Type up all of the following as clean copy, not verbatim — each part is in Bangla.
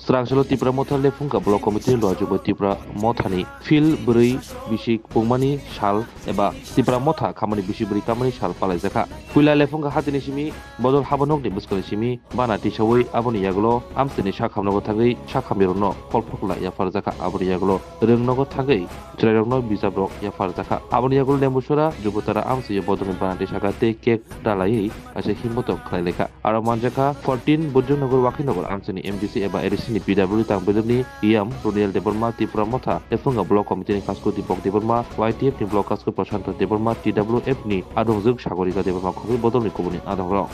Srangshalo Tipra Motha Lefunga Block Committee Lojubo Tipra Mothani Phil Buri Bishik Pungmani Shal Eba Tipra Motha Kamani Bishibri Kamani Shal Palazaka Pula Lefunga Hatinishimi Bodol Habanok de Buskalishimi Bana Tishawi Aboni Yaglo Amstini Shakamno Tagay Shakamirono Polpokla Yafarzaka Aboni Yaglo Rengnogo Tagay Trerno Bizabrok Yafarzaka Aboni Yaglo Lemushura Jubutara Amsi Bodon Banati Shakate Kek Dalai as a Himoto Kaleka Aramanjaka 14 Bujunagur Wakinogo Amstini MDC Eba Edison PW Tangbedni Iam Runiel Deborma Tipra Motha Lefunga Block Committee Kasko Dipok Deborma YTF ni Block Kasko Prashanto Deborma TWF ni Adongzuk Shagorika Deborma Kobi Bodoni Kubuni Adongro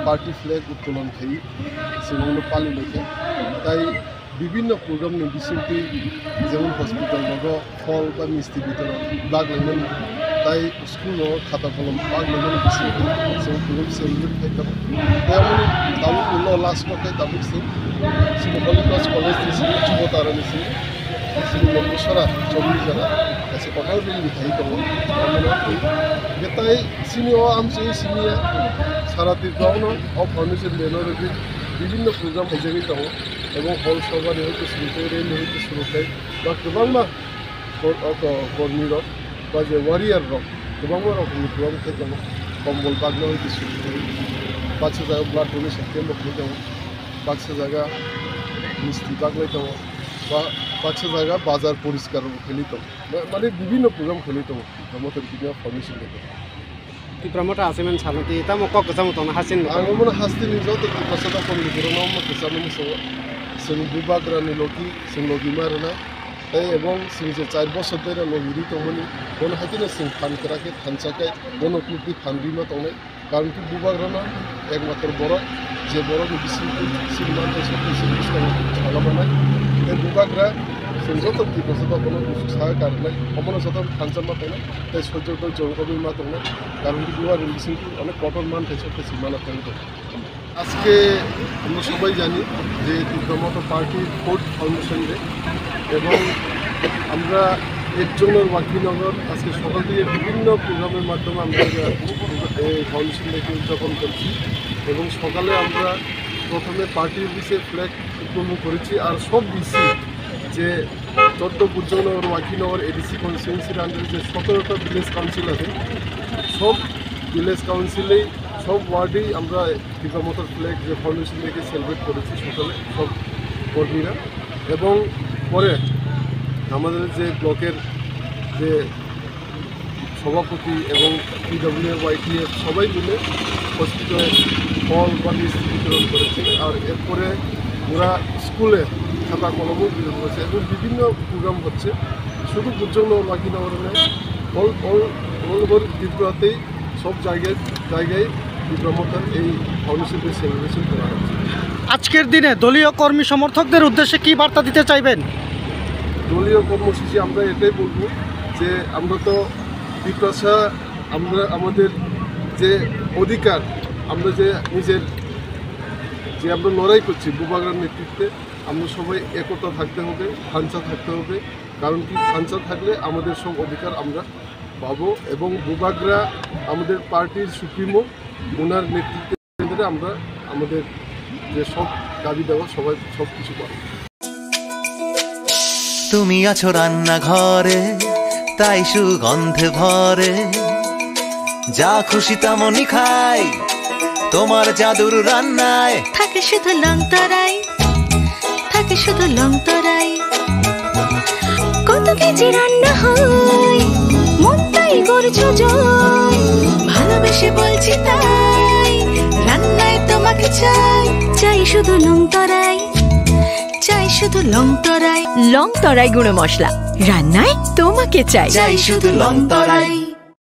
party flag উত্তোলন খাই সেগুলো পালি লেখে তাই বিভিন্ন প্রোগ্রাম বিশেষটি যেমন হসপিটাল মতো ফল বা মিষ্টি বিতরণ বাগলাইন তাই স্কুল খাতা কলম বাগলাইন বিশেষটি যেমন প্রোগ্রাম সেলিব্রেট খাইতাম তেমন তাবুক উল্লাহ লাস্ট মতো তাবুক সিনে কলেজ কলেজ যুবতারা নিছি সিনে লম্বসরা চল্লিশ যারা এসে কথাও যদি খাই দো তাই সিনিও আমসি সিনিয়া সারা তীর্থনো অফ ফাউন্ডেশন বেনার বিভিন্ন প্রোগ্রাম হিসেবে দো এবং হল সভারে হইতে শুরু করে রেল হইতে শুরু করে বা গোबांबा কর্মীর বা যে ওয়ারিয়ার গোबांबा রকমের প্রোগ্রাম থেকে কম্বল বাগনা হইতে শুরু করে বাচ্চা জায়গা ব্লাড ডোনেশন ক্যাম্প হইতে বাচ্চা জায়গা মিষ্টি বাগলাই দো বা বাচ্চা জায়গা বাজার পরিষ্কার খেলিত মানে বিভিন্ন প্রোগ্রাম খেলিত আমাদের বিভিন্ন ফাউন্ডেশন থেকে Tipramota asemen salati tamo kok kasamu tona hasin ang mo hastin ni zote ki pasada kon ni goro mo kasama mo so bubagra ni loki sing logi marana তাই এবং সিং যে 4 বছর ধরে লগিরি তমনি কোন হাতিনে সিং ফান করাকে থানচাকে কোন কুপি ফানবিমা তমনে কারণ কি বুবাগ্রানা একমাত্র বড় যে বড় বিসি সিলমান তো সব সিস্টেম ভালো বানায় এই বুবাগ্রা যত কি বছর কোন সাহায্য কারণে অমনো যত থানচামা তমনে তাই সহ্য জঙ্গবিমা তমনে কারণ কি বুবার বিসি অনেক কটন মান থেকে সিমানা তমনে আজকে আমরা সবাই জানি যে তীব্রমতো পার্টির 4th ফাউন্ডেশন ডে এবং আমরা এর জন্য ওয়াকিনগর আজকে সকাল থেকে বিভিন্ন প্রোগ্রামের মাধ্যমে আমরা এই ফাউন্ডেশন ডেকে উদযাপন করছি এবং সকালে আমরা প্রথমে পার্টি অফিসে ফ্ল্যাগ উত্তোলন করেছি আর সব ডিসি যে 14 বুজনগর ওয়াকিনগর এডিসি কনস্টিটিউয়েন্সির আন্ডারে যে 17টা ভিলেজ কাউন্সিল আছে সব ভিলেজ কাউন্সিলেই সব ওয়ার্ডেই আমরা তীব্রমতো ফ্ল্যাগ যে ফাউন্ডেশন ডেকে সেলিব্রেট করেছি সকালে সব কর্মীরা এবং পরে আমাদের যে ব্লকের যে সভাপতি এবং পিডব্লিউএফ YTF সবাই মিলে হসপিটালে ফল বা মিষ্টি বিতরণ করেছে আর এরপরে ওরা স্কুলে খাতা কলমও বিতরণ করেছে এবং বিভিন্ন প্রোগ্রাম হচ্ছে শুধু বুজনগর ওয়াকিনগরে অল ওভার ত্রিপুরাতেই সব জায়গায় তীব্রমতার এই ফাউন্ডেশন ডে সেলিব্রেশন করা হচ্ছে আজকের দিনে দলীয় কর্মী সমর্থকদের উদ্দেশ্যে কি বার্তা দিতে চাইবেন দলীয় কর্মসূচি আমরা এটাই বলবো যে আমরা তো ত্রিপুরা আমরা আমাদের যে অধিকার আমরা যে নিজের যে আমরা লড়াই করছি বুবাগ্রার নেতৃত্বে আমরা সবাই একতা থাকতে হবে ফাঞ্চা থাকতে হবে কারণ কি ফাঞ্চা থাকলে আমাদের সব অধিকার আমরা পাবো এবং বুবাগ্রা আমাদের পার্টির সুপ্রিমো ওনার নেতৃত্বে আমরা আমাদের যে সব দাবি দেওয়া সবাই সব কিছু পাবো তুমি আছো রান্না ঘরে তাই সুগন্ধে ভরে যা খুশি তেমনই খাই তোমার জাদুর রান্নায় থাকে শুধু লংতরাই থাকে শুধু লংতরাই কত কেজি রান্না হয় মন তাই করছো জয় ভালোবেসে বলছি তাই রান্নায় তোমাকে চাই চাই শুধু লংতরাই চাই শুধু লংতরাই লংতরাই গুঁড়ো মশলা রান্নায় তোমাকে চাই চাই শুধু লংতরাই।